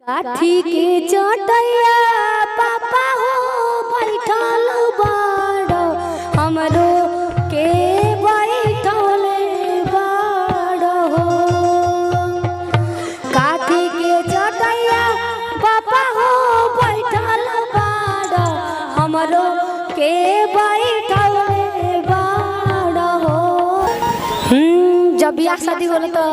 काठी के चटैया पापा हो बैठल बाड़ो हमरो के बैठल बाड़ो काठी के चटैया पापा हो बैठल बाड़ो हमरो के बैठल बाड़ो। जब बियाह शादी होले तो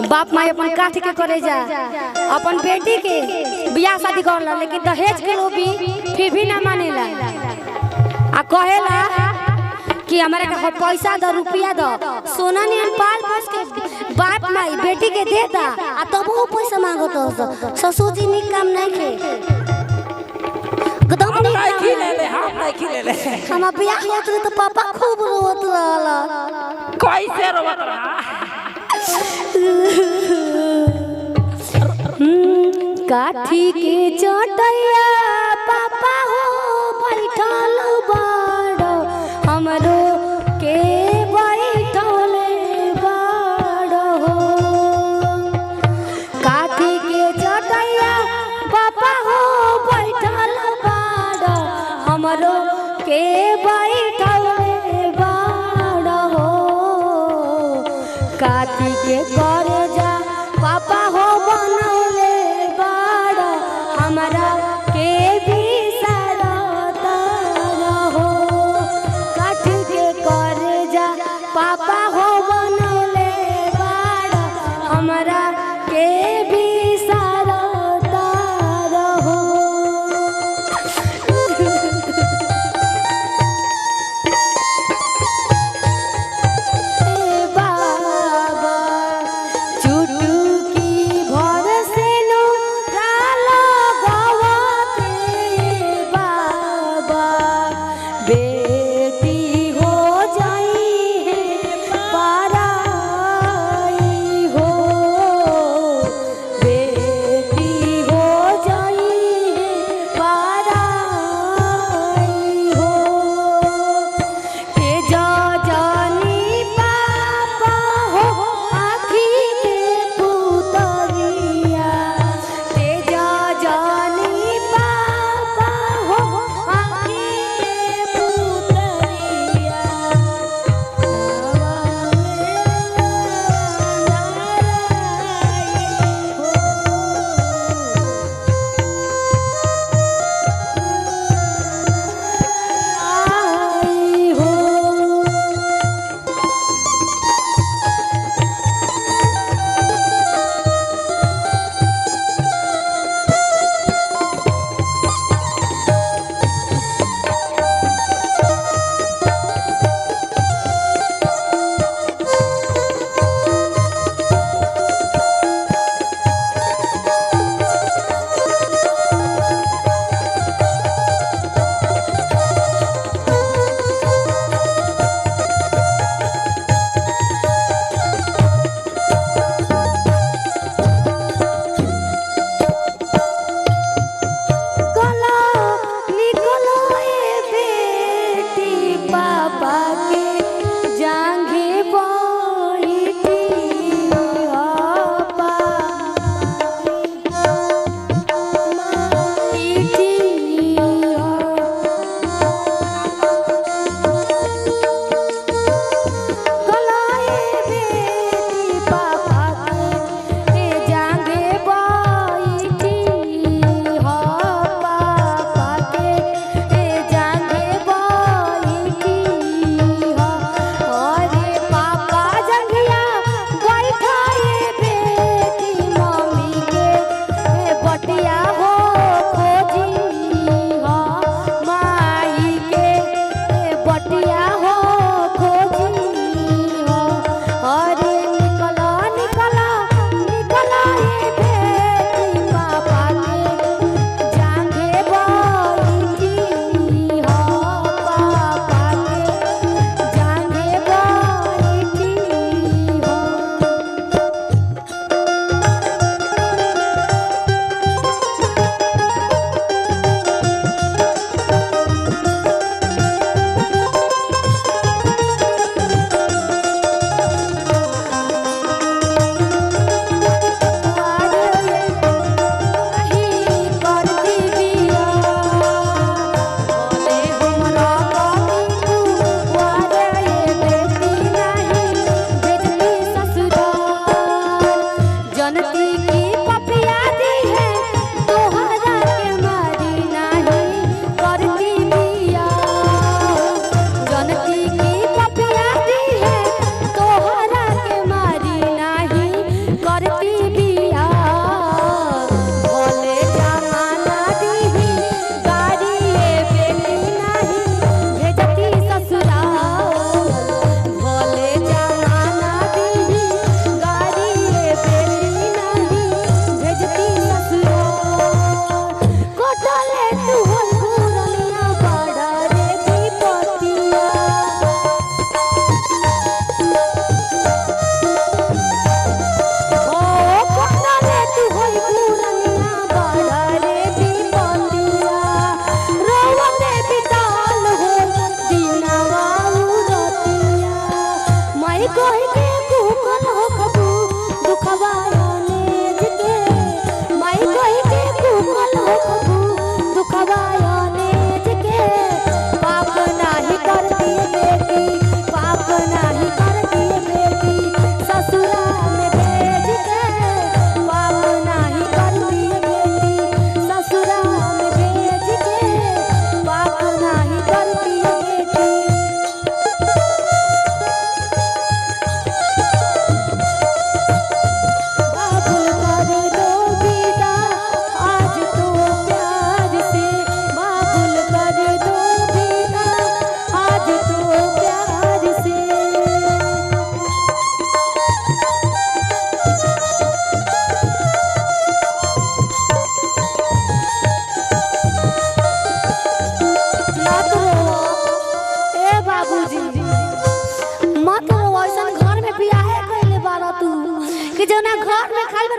बाप माई अपन काठ के करे जा अपन बेटी के बियाह शादी करला, लेकिन दहेज के लोग भी फिर भी ना मानेला आ कहेला कि हमारे का पैसा दो रुपया दो सोना नियन पाल पोस के बाप माई बेटी के देता आ तब वो पैसा मांगो तो ससुर जी निक काम नहीं के एकदम नहीं खिलेले हम नहीं खिलेले हम बियाह होत रहे तो पापा खूब रोत रहला कैसे रोवत रहा काठी के चटैया पापा हो बैठल बाड़ो हमरो के बैठल बाड़ो काठी के चटैया पापा हो बैठल बाड़ो हमरो के बैठल बाड़ो काठी के करे जा पापा हो बनौले बाड़ो हमरा के भी सरत रहो।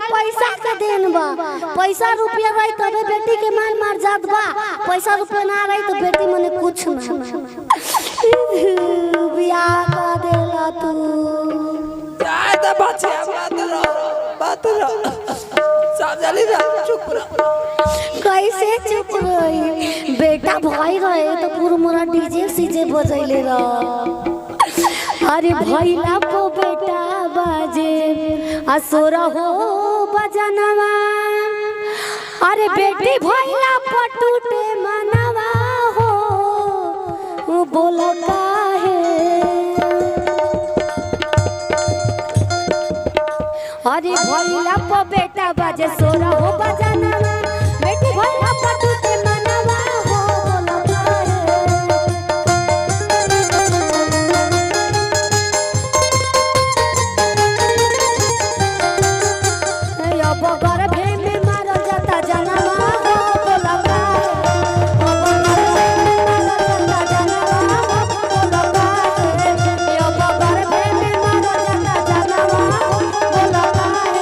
पैसा के देन बा। पैसा रुपया रही तबे बेटी के मान मार जात बा। पैसा रुपया ना रही तो बेटी मने कुछ ना। बियाह कर देला तू। जाए तो बच्चे बात रहो समझली ना चुप रहो। कैसे चुप रही? बेटा भाई रहे तो पूरा मोरा डीजे सीजे बजैले रह। अरे भैला को बेटा बाजे असुरा हो बजनवा। अरे बेटी भैला पटूटे मनवा हो बोला काहे। अरे भैला को बेटा बाजे सोरा हो बजनवा। बेटी भैला पटूटे मनवा हो बोला काहे। बगर भे में मारो जाता जनवा हो बोला काहे। बगर भे में मारो जाता जनवा हो बोला काहे।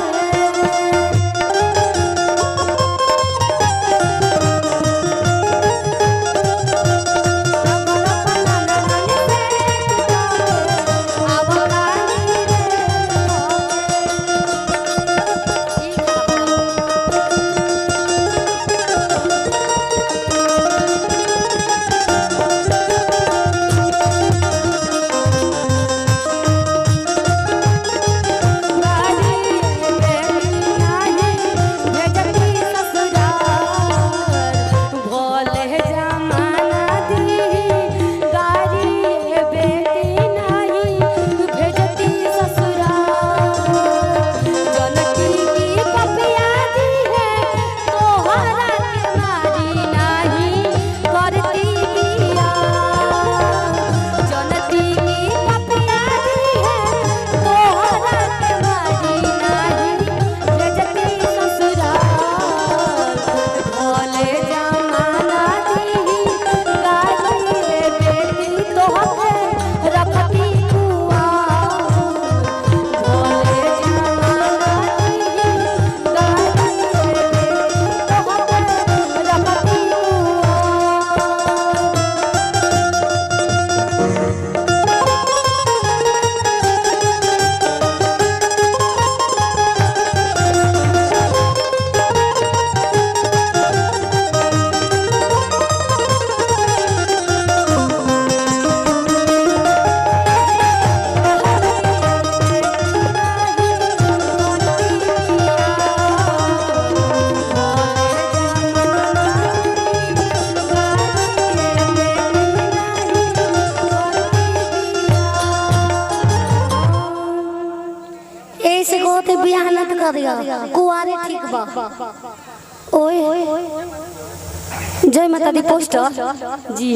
कुआरे ठीक बा। ओए जय माता दी पोस्टर जी।